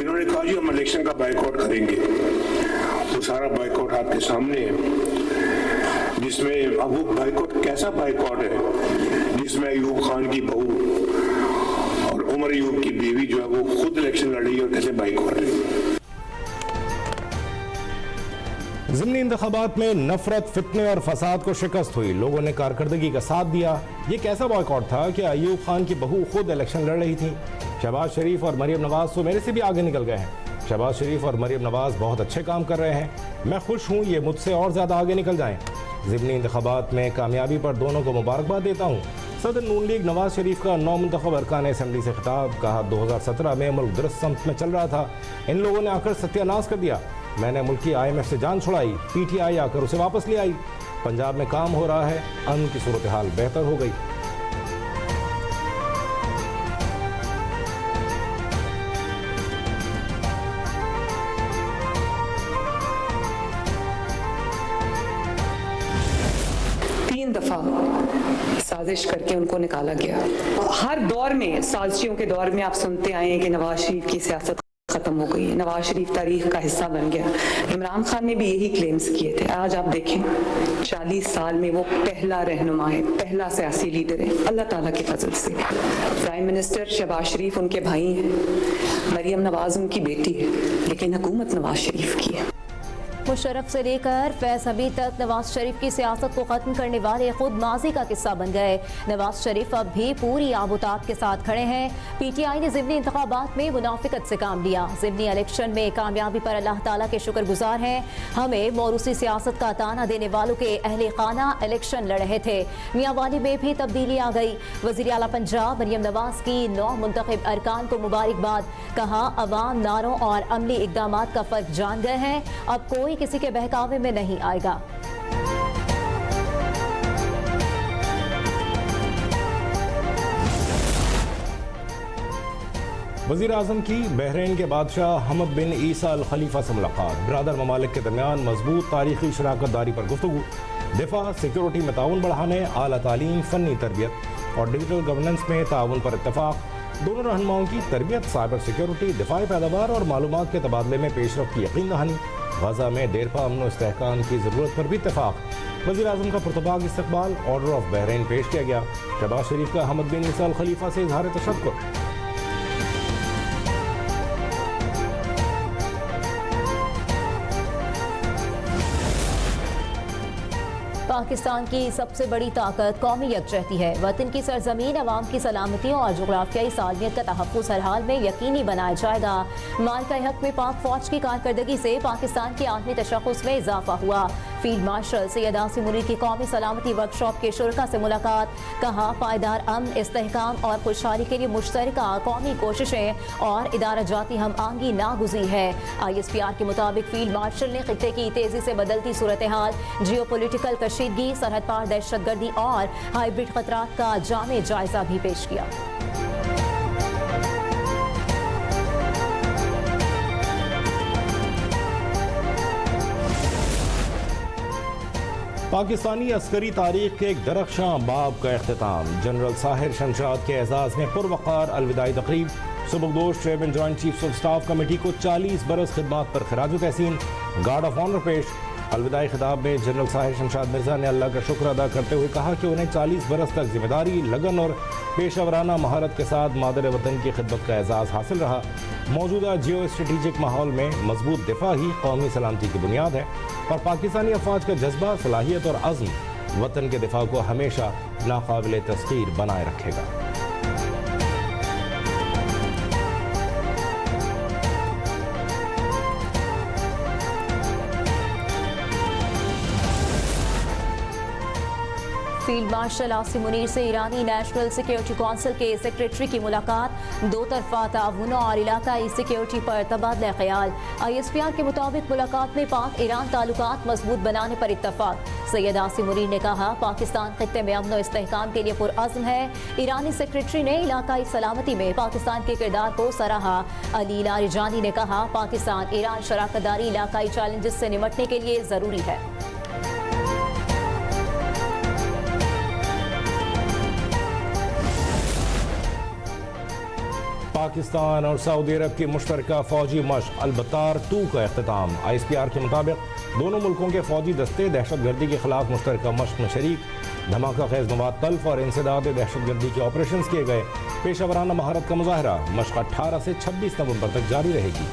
इन्होंने कहा जी हम इलेक्शन का बाइकआउट करेंगे। वो सारा बाइकआउट आपके सामने है, जिसमें अब वो बाइकआउट कैसा बाइकआउट है जिसमें अयूब खान की बहू और उमर अयूब की बीवी जो है वो खुद इलेक्शन लड़ रही है और कैसे बाइकआउट है। ज़िमनी इंतखाबात में नफरत, फितने और फसाद को शिकस्त हुई, लोगों ने कारकर्दगी का साथ दिया। ये कैसा बॉयकॉट था कि अयूब खान की बहू खुद इलेक्शन लड़ रही थी। शहबाज शरीफ और मरियम नवाज तो मेरे से भी आगे निकल गए हैं। शहबाज शरीफ और मरियम नवाज बहुत अच्छे काम कर रहे हैं। मैं खुश हूँ ये मुझसे और ज़्यादा आगे निकल जाएं। ज़िमनी इंतखाबात में कामयाबी पर दोनों को मुबारकबाद देता हूँ। सदर नून लीग नवाज शरीफ का नौमुंतखब अरकान असम्बली से खिताब, कहा 2017 में मुल्क दुरुस्त समत में चल रहा था, इन लोगों ने आकर सत्यानाश कर दिया। मैंने मुल्क की IMF से जान छुड़ाई, PTI आकर उसे वापस ले आई। पंजाब में काम हो रहा है, अमन की सूरत हाल बेहतर हो गई। तीन दफा साजिश करके उनको निकाला गया। हर दौर में, साजिशों के दौर में आप सुनते आए हैं कि नवाज शरीफ की सियासत खत्म हो गई है, नवाज शरीफ तारीख का हिस्सा बन गया। इमरान खान ने भी यही क्लेम्स किए थे। आज आप देखें 40 साल में वो पहला रहनुमा है, पहला सियासी लीडर है, अल्लाह ताला के फजल से। प्राइम मिनिस्टर शहबाज शरीफ उनके भाई हैं, मरियम नवाज उनकी बेटी है, लेकिन हुकूमत नवाज शरीफ की है। मुशर्रफ से लेकर फैज हमीद तक नवाज शरीफ की सियासत को खत्म करने वाले खुद माजी का किस्सा बन गए। नवाज शरीफ अब भी पूरी आबोताब के साथ खड़े हैं। PTI ने ज़िमनी इंतखाबात में मुनाफिकत से काम लिया। ज़िमनी इलेक्शन में कामयाबी पर अल्लाह ताला के शुक्रगुजार हैं। हमें मौरूसी सियासत का ताना देने वालों के अहले खाना इलेक्शन लड़ रहे थे। मियांवाली में भी तब्दीली आ गई। वज़ीर आला पंजाब मरियम नवाज की नौ मुंतखब अरकान को मुबारकबाद, कहा अवाम नारों और अमली इकदाम का फर्क जान गए हैं, अब कोई किसी के बहकावे में नहीं आएगा। वज़ीर आज़म की बहरीन के बादशाह हमद बिन ईसा अल खलीफा से मुलाकात, बिरादर ममालिक के दरमियान मजबूत तारीखी शराकत दारी पर गुफ्तगू, दिफा सिक्योरिटी में ताउन बढ़ाने, आला तालीम, फ़न्नी तरबियत और डिजिटल गवर्नेंस में ताउन पर इत्तफाक। दोनों रहनुमाओं की तरबियत, साइबर सिक्योरिटी, दिफाई पैदावार और मालूमात के तबादले में पेशरफ की यकीन दहानी। गजा में देरपा अमन और इस्तेहकाम की ज़रूरत पर भी इत्तफाक। वज़ीर आज़म का पुरतगाल इस्तकबाल, ऑर्डर ऑफ बहरीन पेश किया गया। शहबाज शरीफ का हमद बिन ईसा अल खलीफा से इजहार तशक्कुर। पाकिस्तान की सबसे बड़ी ताकत कौमी यकजहती है। वतन की सरजमीन, अवाम की सलामती और जोग्राफियाई सालमियत का तहफ़्फ़ुज़ हर हाल में यकीनी बनाया जाएगा। मार्का हक में पाक फौज की कारकर्दगी से पाकिस्तान के आलमी तशख़्ख़ुस में इजाफा हुआ। फील्ड मार्शल सैयद आसिम मुनीर की कौमी सलामती वर्कशॉप के शुरका से मुलाकात, कहा पायदार अमन, इस्तेहकाम और खुशहाली के लिए मुश्तरका कौमी कोशिशें और इदारा जाती हम आंगी नागुज़ी है। ISPR के मुताबिक फील्ड मार्शल ने खित्ते की तेजी से बदलती सूरत हाल, जियो पोलिटिकल कशीदगी, सरहद पार दहशतगर्दी और हाइब्रिड खतरात का जामे जायजा भी पेश किया। पाकिस्तानी अस्करी तारीख के एक दरख्शां बाब का अख्तिताम, जनरल साहिर शमशाद के एजाज में पुरवकार अलविदाई तकरीब। सुबकदोश chairman joint chiefs of staff committee को 40 बरस खिदमात पर खराज तहसीन, गार्ड ऑफ ऑनर पेश। अलविदाई खिताब में जनरल साहिर शमशाद मिर्जा ने अल्लाह का शुक्र अदा करते हुए कहा कि उन्हें 40 बरस तक जिम्मेदारी, लगन और पेशावराना महारत के साथ मादर वतन की खिदमत का एजाज़ हासिल रहा। मौजूदा जियो स्ट्रेटिजिक माहौल में मजबूत दिफा ही कौमी सलामती की बुनियाद है और पाकिस्तानी अफवाज का जज्बा, सलाहियत और अज़्म वतन के दिफा को हमेशा नाकाबिल तस्खीर बनाए रखेगा। फील्ड मार्शल आसिम मुनीर से ईरानी नेशनल सिक्योरिटी काउंसिल के सेक्रेटरी की मुलाकात, दो तरफा ताउन और इलाकाई सिक्योरिटी पर तबादला ख्याल। ISPR के मुताबिक मुलाकात में पाक ईरान ताल्लुकात मजबूत बनाने पर इत्तफाक। सैयद आसिम मुनीर ने कहा पाकिस्तान खित्ते में अमन और इस्तेहकाम के लिए पुरअज़्म है। ईरानी सेक्रेटरी ने इलाकाई सलामती में पाकिस्तान के किरदार को सराहा। अली लारिजानी ने कहा पाकिस्तान ईरान शराकतदारी इलाकाई चैलेंजेस से निपटने के लिए ज़रूरी है। पाकिस्तान और सऊदी अरब की मुश्तरका फौजी मशक अल-बत्तार 2 का अख्तिताम। ISPR के मुताबिक दोनों मुल्कों के फौजी दस्ते दहशतगर्दी के खिलाफ मुश्तरका मशक में शरीक। धमाका खेज मवाद तल्फ और इंसदाद दहशतगर्दी के ऑपरेशन किए गए। पेशा वराना महारत का मुजाहरा मशक 18 से 26 नवंबर तक जारी रहेगी।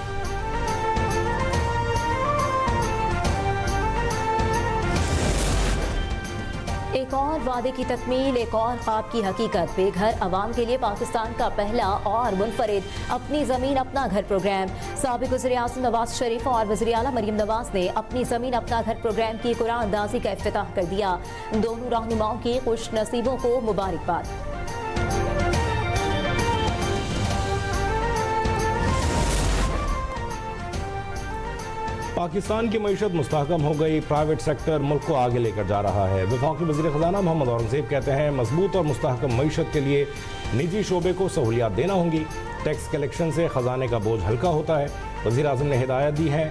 एक और वादे की तकमील, एक और ख्वाब की हकीकत। बेघर अवाम के लिए पाकिस्तान का पहला और मुनफरिद अपनी ज़मीन अपना घर प्रोग्राम। साबिक़ वज़ीर-ए-आज़म नवाज शरीफ और वज़ीर आला मरियम नवाज ने अपनी ज़मीन अपना घर प्रोग्राम की कुरान अंदाज़ी का इफ्तिताह कर दिया। दोनों रहनुमाओं की खुश नसीबों को मुबारकबाद। पाकिस्तान की मईशत मुस्तहकम हो गई। प्राइवेट सेक्टर मुल्क को आगे लेकर जा रहा है। वफाकी वज़ीर ख़ज़ाना मोहम्मद औरंगज़ेब कहते हैं मजबूत और मुस्तहकम मईशत के लिए निजी शोबे को सहूलियात देना होंगी। टैक्स कलेक्शन से ख़जाने का बोझ हल्का होता है। वज़ीर आज़म ने हिदायत दी है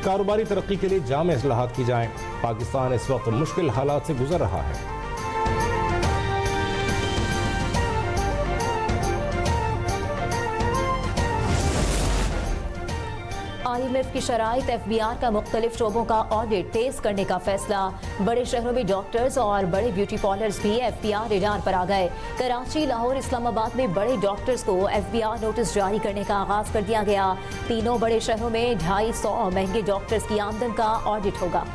कारोबारी तरक्की के लिए जाम इस्लाहात की जाएँ। पाकिस्तान इस वक्त मुश्किल हालात से गुजर रहा है। IMF की शराइत FBR का मुख्तलिफ शोबों का ऑडिट तेज करने का फैसला। बड़े शहरों में डॉक्टर्स और बड़े ब्यूटी पार्लर्स भी FBR रेडार पर आ गए। कराची, लाहौर, इस्लामाबाद में बड़े डॉक्टर्स को FBR नोटिस जारी करने का आगाज कर दिया गया। तीनों बड़े शहरों में 250 महंगे डॉक्टर्स की आमदन का ऑडिट होगा।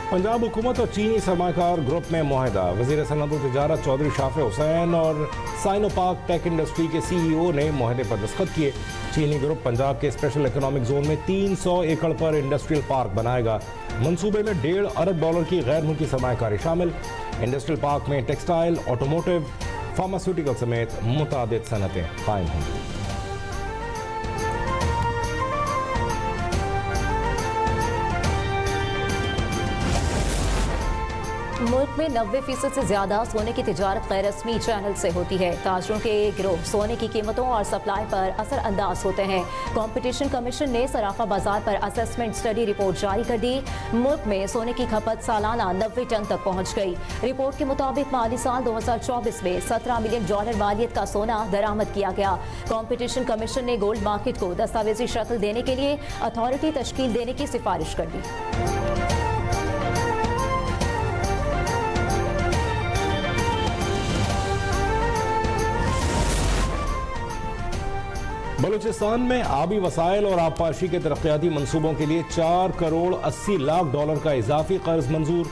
पंजाब हुकूमत और चीनी सरमाकार ग्रुप में मुआहदा। वज़ीर सनअत व तिजारत चौधरी शाफे हुसैन और साइनोपाक टेक इंडस्ट्री के CEO ने मुआहदे पर दस्तखत किए। चीनी ग्रुप पंजाब के स्पेशल इकोनॉमिक जोन में 300 एकड़ पर इंडस्ट्रियल पार्क बनाएगा। मंसूबे में $1.5 अरब की गैर मुल्की सरमाकारी शामिल। इंडस्ट्रियल पार्क में टेक्सटाइल, ऑटोमोटिव, फार्मास्यूटिकल समेत मुतादिद सनतें कायम होंगी। मुल्क में 90% से ज्यादा सोने की तिजारत गैर रस्मी चैनल से होती है। ताजरों के गिरोह सोने की कीमतों और सप्लाई पर असरअंदाज होते हैं। कंपटीशन कमीशन ने सराफा बाजार पर असेसमेंट स्टडी रिपोर्ट जारी कर दी। मुल्क में सोने की खपत सालाना 90 टन तक पहुंच गई। रिपोर्ट के मुताबिक माली साल 2024 में $17 मिलियन मालियत का सोना दरामद किया गया। कंपटीशन कमीशन ने गोल्ड मार्केट को दस्तावेजी शक्ल देने के लिए अथॉरिटी तश्कील देने की सिफारिश कर दी। बलूचिस्तान में आबी वसाइल और आबपाशी के तरक्याती मनसूबों के लिए $4 करोड़ 80 लाख का इजाफी कर्ज मंजूर।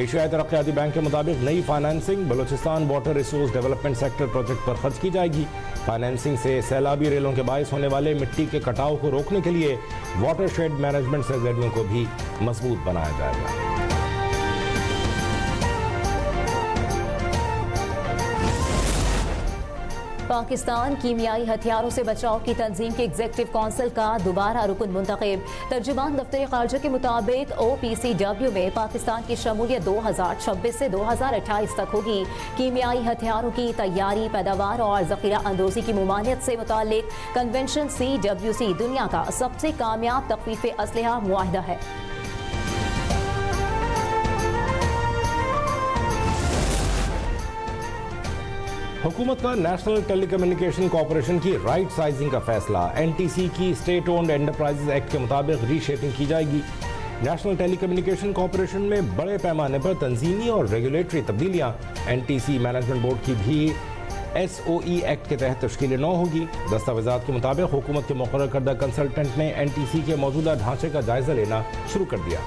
एशियाई तरक्याती बैंक के मुताबिक नई financing Balochistan water resource development sector project पर खर्च की जाएगी। फाइनेंसिंग से सैलाबी रेलों के बायस होने वाले मिट्टी के कटाव को रोकने के लिए वाटर शेड मैनेजमेंट सरगर्मियों को भी मजबूत बनाया जाएगा। पाकिस्तान कीमियाई हथियारों से बचाव की तंजीम के एग्जीक्यूटिव काउंसिल का दोबारा रुकन मुंतखब। तर्जुमान दफ्तर खारजा के मुताबिक OPCW में पाकिस्तान की शमूलियत 2026 से 2028 तक होगी। कीमियाई हथियारों की तैयारी, पैदावार और जखीरा अंदोजी की मुमानियत से मुतालिक कन्वेंशन CWC दुनिया का सबसे कामयाब तख्फीफ असलहा मुआहिदा है। हुकूमत का नेशनल टेलीकम्युनिकेशन कॉरपोरेशन की राइट साइजिंग का फैसला। NTC की स्टेट ओन्ड एंटरप्राइजेज एक्ट के मुताबिक रीशेपिंग की जाएगी। नेशनल टेलीकम्युनिकेशन कॉरपोरेशन में बड़े पैमाने पर तंजीमी और रेगुलेटरी तब्दीलियाँ। NTC मैनेजमेंट बोर्ड की भी SOE एक्ट के तहत तश्कील नौ होगी। दस्तावेजात के मुताबिक हुकूमत के मुकर्रर करदा कंसल्टेंट ने NTC के मौजूदा ढांचे का जायजा लेना शुरू कर दिया।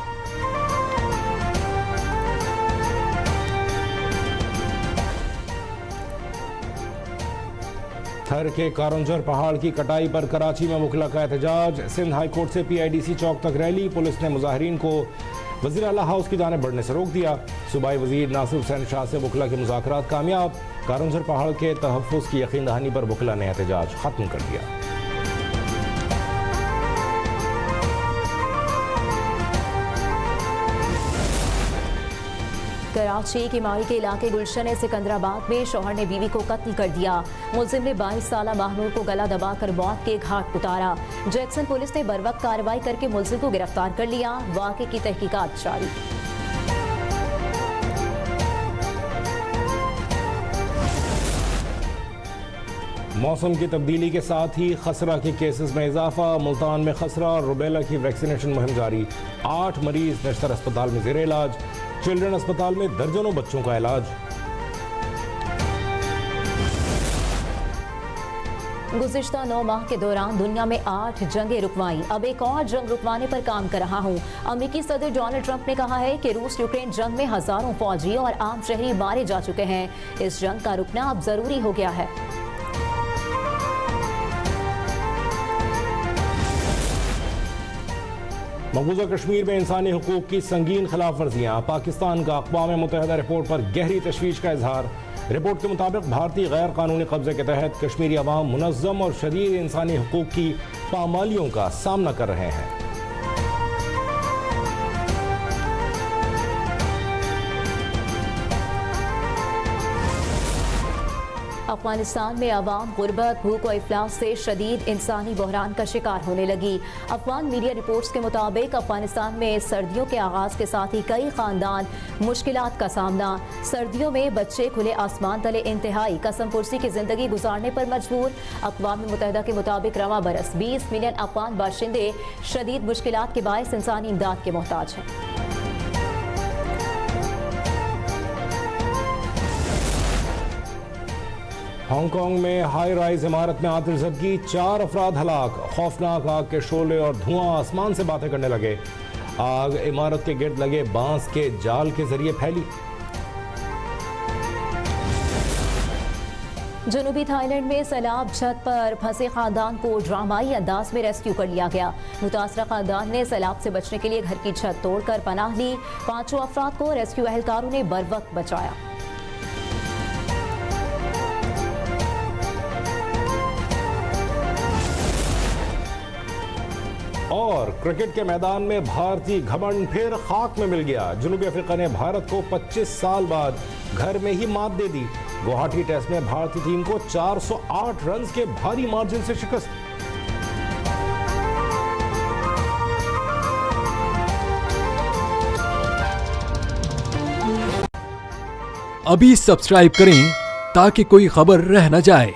थर के कारंजर पहाड़ की कटाई पर कराची में वकला का एहतजाज। सिंध हाई कोर्ट से PIDC चौक तक रैली। पुलिस ने मुजाहिरीन को वज़ीर आला हाउस की जानिब बढ़ने से रोक दिया। सूबाई वज़ीर नासिर हुसैन शाह से वकला के मुज़ाकरात कामयाब। कारंजर पहाड़ के तहफ़्फ़ुज़ की यकीन दहानी पर वकला ने एहतजाज खत्म कर दिया। कराची की माड़ी के इलाके गुलशन सिकंदराबाद में शौहर ने बीवी को कत्ल कर दिया। मुलजिम ने 22 साला महनूर को गला दबाकर मौत के घाट उतारा। जैक्सन पुलिस ने बरवक्त कार्रवाई करके मुलजिम को गिरफ्तार कर लिया। वाक़े की तहकीकात जारी। मौसम की तब्दीली के साथ ही खसरा के केसेस में इजाफा। मुल्तान में खसरा और रुबेला की वैक्सीनेशन मुहिम जारी। 8 मरीज नेशनल अस्पताल में जेर इलाज। चिल्ड्रन अस्पताल में दर्जनों बच्चों का इलाज। गुज़िश्ता 9 माह के दौरान दुनिया में 8 जंगें रुकवाई। अब एक और जंग रुकवाने पर काम कर रहा हूँ। अमेरिकी सदर डोनाल्ड ट्रंप ने कहा है कि रूस यूक्रेन जंग में हजारों फौजी और आम शहरी मारे जा चुके हैं। इस जंग का रुकना अब जरूरी हो गया है। मकबूजा कश्मीर में इंसानी हुकूक की संगीन खिलाफ वर्जियाँ। पाकिस्तान का अक़वाम मुत्तहिदा रिपोर्ट पर गहरी तशवीश का इजहार। रिपोर्ट के मुताबिक भारतीय गैर कानूनी कब्जे के तहत कश्मीरी अवाम मुनज़्ज़म और शदीद इंसानी हुकूक की पामालियों का सामना कर रहे हैं। अफगानिस्तान में अवाम गुर्बत, भूख और इफ्लास से शदीद इंसानी बहरान का शिकार होने लगी। अफगान मीडिया रिपोर्ट्स के मुताबिक अफगानिस्तान में सर्दियों के आगाज के साथ ही कई खानदान मुश्किलात का सामना। सर्दियों में बच्चे खुले आसमान तले इंतहाई कसम पुरसी की जिंदगी गुजारने पर मजबूर। अक़वाम मुत्तहिदा के मुताबिक रवा बरस 20 मिलियन अफगान बाशिंदे शदीद मुश्किलात के बायस इंसानी इमदाद के मोहताज हैं। हांगकांग में हाई राइज इमारत में आतिशज़दगी, 4 अफराद हलाक। खौफनाक आग के शोले और धुआं आसमान से बातें करने लगे। आग इमारत के गिर्द लगे बांस के जाल के जरिए फैली। जनूबी थाईलैंड में सैलाब छत पर फंसे खानदान को ड्रामाई अंदाज में रेस्क्यू कर लिया गया। मुतासरा खानदान ने सैलाब से बचने के लिए घर की छत तोड़कर पनाह ली। 5 अफराद को रेस्क्यू एहलकारों ने बरवक्त बचाया। और क्रिकेट के मैदान में भारतीय घमंड फिर खाक में मिल गया। जनूबी अफ्रीका ने भारत को 25 साल बाद घर में ही मात दे दी। गुवाहाटी टेस्ट में भारतीय टीम को 408 रन के भारी मार्जिन से शिकस्त। अभी सब्सक्राइब करें ताकि कोई खबर रह न जाए।